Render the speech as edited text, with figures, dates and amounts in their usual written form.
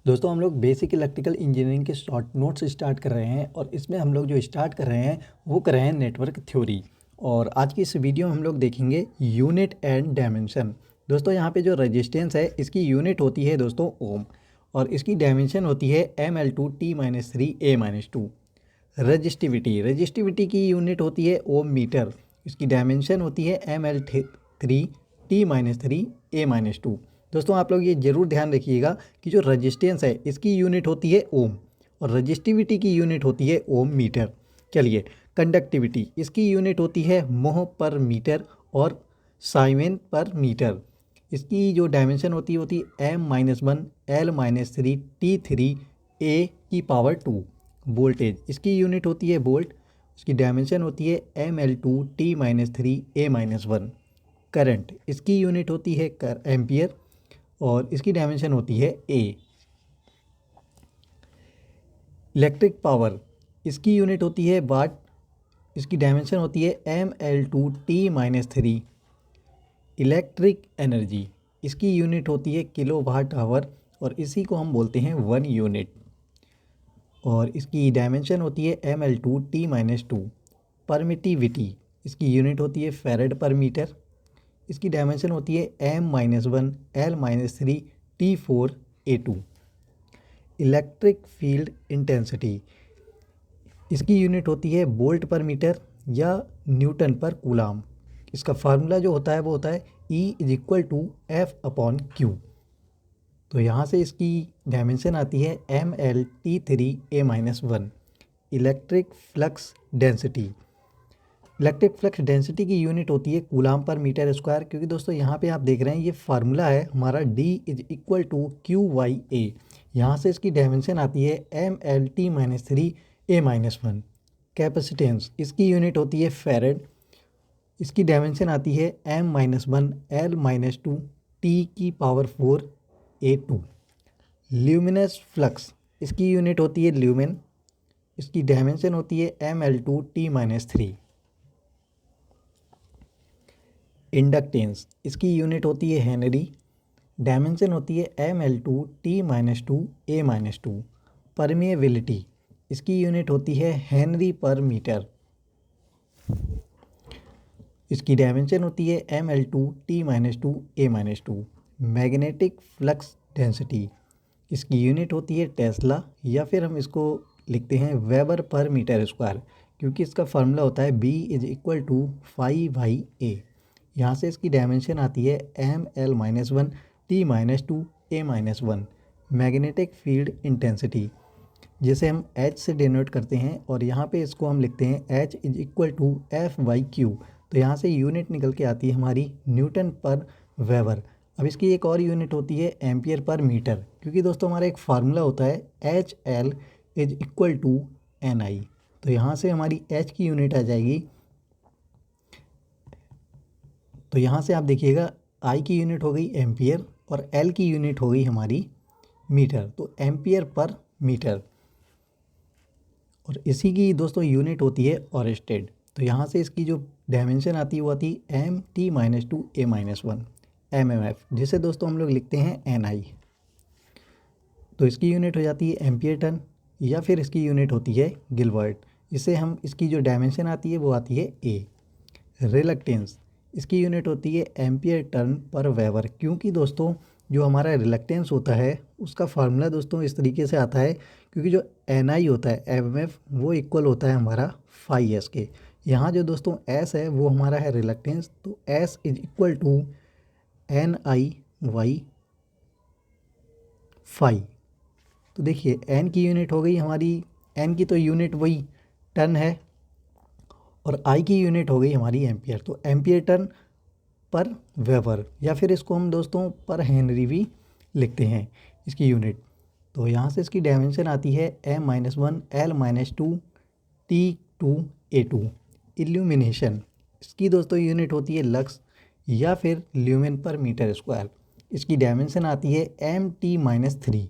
दोस्तों हम लोग बेसिक इलेक्ट्रिकल इंजीनियरिंग के शॉर्ट नोट्स स्टार्ट कर रहे हैं और इसमें हम लोग जो स्टार्ट कर रहे हैं वो कर रहे हैं नेटवर्क थ्योरी। और आज की इस वीडियो में हम लोग देखेंगे यूनिट एंड डायमेंशन। दोस्तों यहाँ पे जो रेजिस्टेंस है इसकी यूनिट होती है दोस्तों ओम और इसकी डायमेंशन होती है ml2t-3a-2। रजिस्टिविटी की यूनिट होती है ओम मीटर, इसकी डायमेंशन होती है ml3t-3a-2। दोस्तों आप लोग ये ज़रूर ध्यान रखिएगा कि जो रजिस्टेंस है इसकी यूनिट होती है ओम और रजिस्टिविटी की यूनिट होती है ओम मीटर। चलिए, कंडक्टिविटी इसकी यूनिट होती है मोह पर मीटर और साइमेन पर मीटर। इसकी जो डायमेंशन होती है m-1 l-3 t3a⁴। वोल्टेज इसकी यूनिट होती है वोल्ट, इसकी डायमेंशन होती है ml2t-3a-1। करंट इसकी यूनिट होती है एम्पियर और इसकी डायमेंशन होती है ए। इलेक्ट्रिक पावर इसकी यूनिट होती है वाट, इसकी डायमेंशन होती है ml2t-3। इलेक्ट्रिक एनर्जी इसकी यूनिट होती है किलो वाट आवर और इसी को हम बोलते हैं 1 यूनिट और इसकी डायमेंशन होती है ml2t-2। परमिटिविटी इसकी यूनिट होती है फैरेड पर मीटर, इसकी डायमेंशन होती है m-1 l-3t4a2। Electric field intensity इसकी यूनिट होती है वोल्ट पर मीटर या न्यूटन पर कूलाम। इसका फार्मूला जो होता है वो होता है E=F/Q। तो यहाँ से इसकी डायमेंशन आती है ml(T3a-1)। इलेक्ट्रिक फ्लक्स डेंसिटी की यूनिट होती है कूलाम पर मीटर स्क्वायर, क्योंकि दोस्तों यहाँ पे आप देख रहे हैं ये फार्मूला है हमारा D=Q/A। यहाँ से इसकी डायमेंशन आती है ml(T-3a-1)। कैपेसिटेंस इसकी यूनिट होती है फैरेड, इसकी डायमेंशन आती है m-1 l-2t⁴a2। ल्यूमिनस फ्लक्स इसकी यूनिट होती है ल्यूमेन, इसकी डायमेंशन होती है ml2t-3। इंडक्टेंस इसकी यूनिट होती है हेनरी, डायमेंशन होती है ml2t-2a-2। परमिएबिलिटी इसकी यूनिट होती है हेनरी पर मीटर, इसकी डायमेंशन होती है ml2t-2a-2। मैग्नेटिक फ्लक्स डेंसिटी इसकी यूनिट होती है टेस्ला या फिर हम इसको लिखते हैं वेबर पर मीटर स्क्वायर, क्योंकि इसका फार्मूला होता है B=φ/a। यहाँ से इसकी डायमेंशन आती है ml-1 t-2a-1। Magnetic field intensity जिसे हम H से डिनोट करते हैं और यहाँ पे इसको हम लिखते हैं H=F/Q। तो यहाँ से यूनिट निकल के आती है हमारी न्यूटन पर वेबर। अब इसकी एक और यूनिट होती है एम्पियर पर मीटर, क्योंकि दोस्तों हमारा एक फार्मूला होता है HL=NI। तो यहाँ से हमारी H की यूनिट आ जाएगी, तो यहाँ से आप देखिएगा I की यूनिट हो गई एम्पियर और L की यूनिट हो गई हमारी मीटर, तो एम्पियर पर मीटर। और इसी की दोस्तों यूनिट होती है ऑरेस्टेड। तो यहाँ से इसकी जो डायमेंशन आती है वो आती है m-2a-1 mmf, जिसे दोस्तों हम लोग लिखते हैं NI। तो इसकी यूनिट हो जाती है एम्पियर टन या फिर इसकी यूनिट होती है गिलबर्ट। इससे हम इसकी जो डायमेंशन आती है वो आती है A। रिलक्टेंस इसकी यूनिट होती है एम्पियर टर्न पर वेबर, क्योंकि दोस्तों जो हमारा रिलक्टेंस होता है उसका फार्मूला दोस्तों इस तरीके से आता है, क्योंकि जो NI होता है MF वो इक्वल होता है हमारा φs के। यहाँ जो दोस्तों S है वो हमारा है रिलक्टेंस, तो S=NI/φ। तो देखिए N की यूनिट हो गई हमारी, N की तो यूनिट वही टन है और I की यूनिट हो गई हमारी एम्पियर। तो एम्पियर टन पर वेबर या फिर इसको हम दोस्तों पर हेनरी भी लिखते हैं इसकी यूनिट। तो यहाँ से इसकी डायमेंशन आती है m-1 l-2t2a2। इल्यूमिनेशन इसकी दोस्तों यूनिट होती है लक्स या फिर ल्यूमेन पर मीटर स्क्वायर, इसकी डायमेंशन आती है m-3।